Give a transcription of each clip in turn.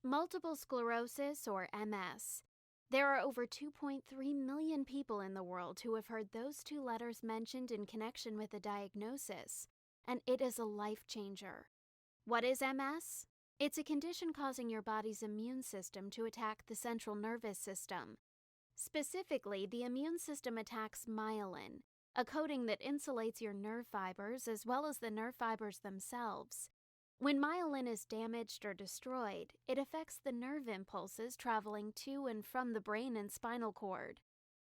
Multiple sclerosis, or MS. There are over 2.3 million people in the world who have heard those two letters mentioned in connection with a diagnosis, and it is a life changer. What is MS? It's a condition causing your body's immune system to attack the central nervous system. Specifically, the immune system attacks myelin, a coating that insulates your nerve fibers as well as the nerve fibers themselves. When myelin is damaged or destroyed, it affects the nerve impulses traveling to and from the brain and spinal cord.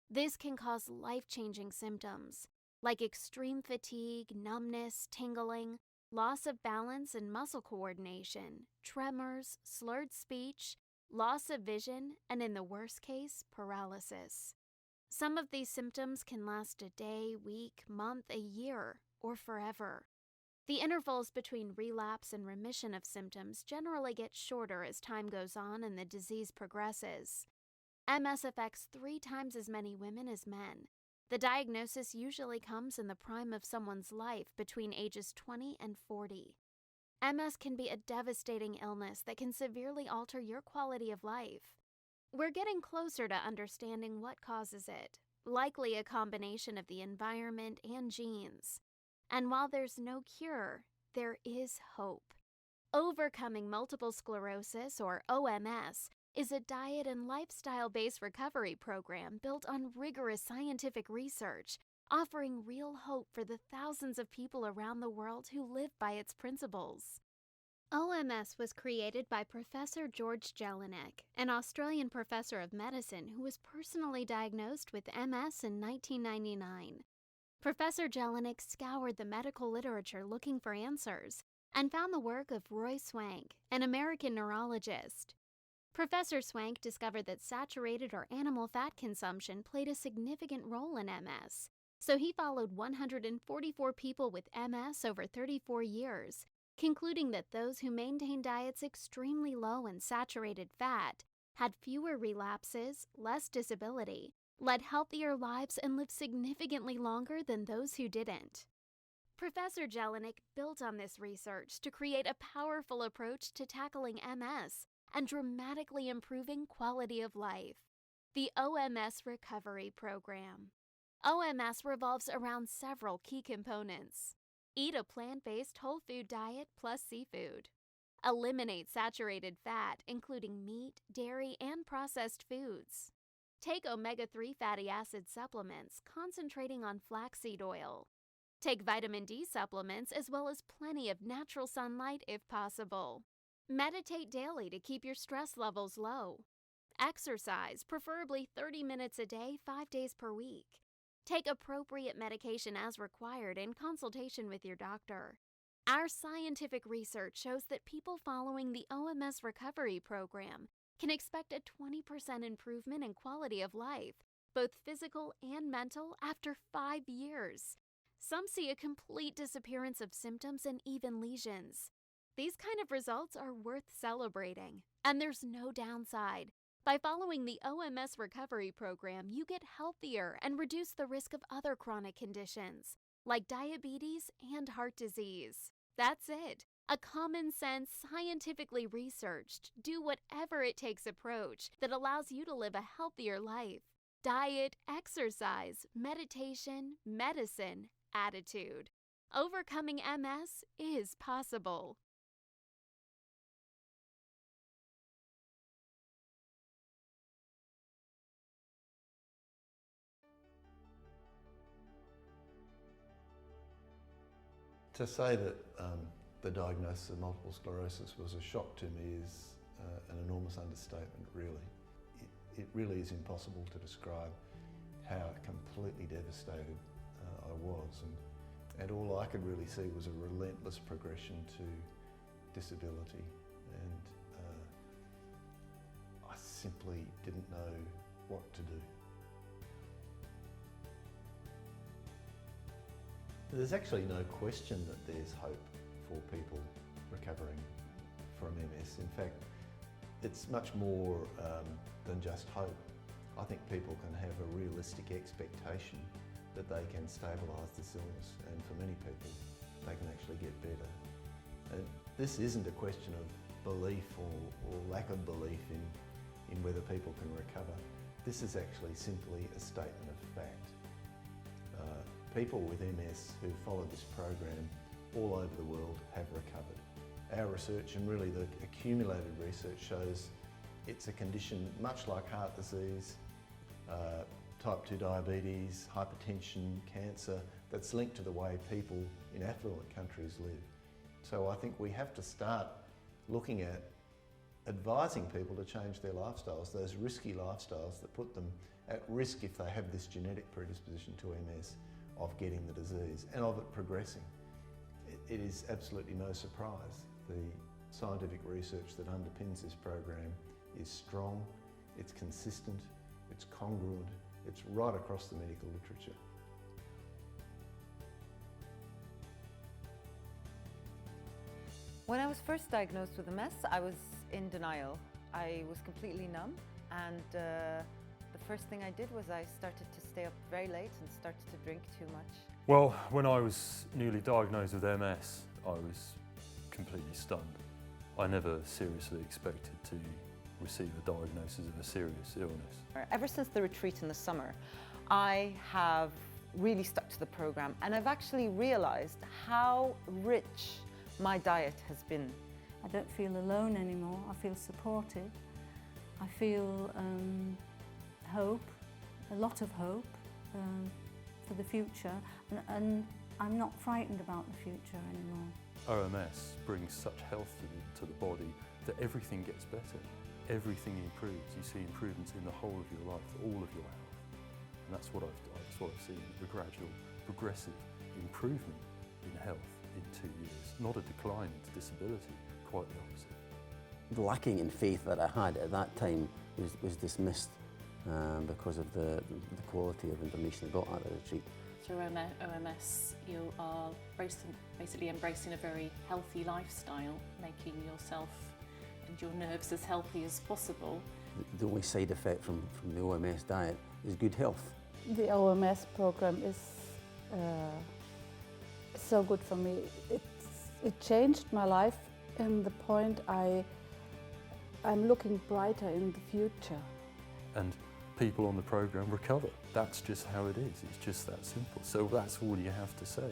This can cause life-changing symptoms, like extreme fatigue, numbness, tingling, loss of balance and muscle coordination, tremors, slurred speech, loss of vision, and in the worst case, paralysis. Some of these symptoms can last a day, week, month, a year, or forever. The intervals between relapse and remission of symptoms generally get shorter as time goes on and the disease progresses. MS affects 3 times as many women as men. The diagnosis usually comes in the prime of someone's life between ages 20 and 40. MS can be a devastating illness that can severely alter your quality of life. We're getting closer to understanding what causes it, likely a combination of the environment and genes. And while there's no cure, there is hope. Overcoming multiple sclerosis, or OMS, is a diet and lifestyle-based recovery program built on rigorous scientific research, offering real hope for the thousands of people around the world who live by its principles. OMS was created by Professor George Jelinek, an Australian professor of medicine who was personally diagnosed with MS in 1999. Professor Jelinek scoured the medical literature looking for answers and found the work of Roy Swank, an American neurologist. Professor Swank discovered that saturated or animal fat consumption played a significant role in MS, so he followed 144 people with MS over 34 years, concluding that those who maintained diets extremely low in saturated fat had fewer relapses, less disability, led healthier lives, and lived significantly longer than those who didn't. Professor Jelinek built on this research to create a powerful approach to tackling MS and dramatically improving quality of life: the OMS Recovery Program. OMS revolves around several key components. Eat a plant-based whole food diet plus seafood. Eliminate saturated fat, including meat, dairy, and processed foods. Take omega-3 fatty acid supplements, concentrating on flaxseed oil. Take vitamin D supplements as well as plenty of natural sunlight if possible. Meditate daily to keep your stress levels low. Exercise, preferably 30 minutes a day, 5 days per week. Take appropriate medication as required in consultation with your doctor. Our scientific research shows that people following the OMS Recovery Program can expect a 20% improvement in quality of life, both physical and mental, after 5 years. Some see a complete disappearance of symptoms and even lesions. These kind of results are worth celebrating, and there's no downside. By following the OMS Recovery Program, you get healthier and reduce the risk of other chronic conditions, like diabetes and heart disease. That's it. A common-sense, scientifically researched, do-whatever-it-takes approach that allows you to live a healthier life. Diet, exercise, meditation, medicine, attitude. Overcoming MS is possible. To say that the diagnosis of multiple sclerosis was a shock to me is an enormous understatement, really. It really is impossible to describe how completely devastated I was, and all I could really see was a relentless progression to disability, and I simply didn't know what to do. There's actually no question that there's hope for people recovering from MS. In fact, it's much more than just hope. I think people can have a realistic expectation that they can stabilise this illness, and for many people, they can actually get better. And this isn't a question of belief or lack lack of belief in whether people can recover. This is actually simply a statement of fact. People with MS who follow this program all over the world have recovered. Our research, and really the accumulated research, shows it's a condition much like heart disease, type 2 diabetes, hypertension, cancer, that's linked to the way people in affluent countries live. So I think we have to start looking at advising people to change their lifestyles, those risky lifestyles that put them at risk if they have this genetic predisposition to MS, of getting the disease and of it progressing. It is absolutely no surprise. The scientific research that underpins this program is strong, it's consistent, it's congruent, it's right across the medical literature. When I was first diagnosed with MS, I was in denial. I was completely numb, and the first thing I did was I started to stay up very late and started to drink too much. Well, when I was newly diagnosed with MS, I was completely stunned. I never seriously expected to receive a diagnosis of a serious illness. Ever since the retreat in the summer, I have really stuck to the program, and I've actually realised how rich my diet has been. I don't feel alone anymore. I feel supported. I feel hope, a lot of hope for the future, and I'm not frightened about the future anymore. OMS brings such health to the body that everything gets better. Everything improves. You see improvements in the whole of your life, all of your health. And that's what I've seen, the gradual, progressive improvement in health in 2 years. Not a decline into disability, quite the opposite. The lacking in faith that I had at that time was dismissed because of the quality of information I got at the retreat. Through OMS, you are basically embracing a very healthy lifestyle, making yourself and your nerves as healthy as possible. The only side effect from the OMS diet is good health. The OMS program is so good for me. It changed my life, and the point I'm looking brighter in the future. And people on the program recover. That's just how it is. It's just that simple. So that's all you have to say.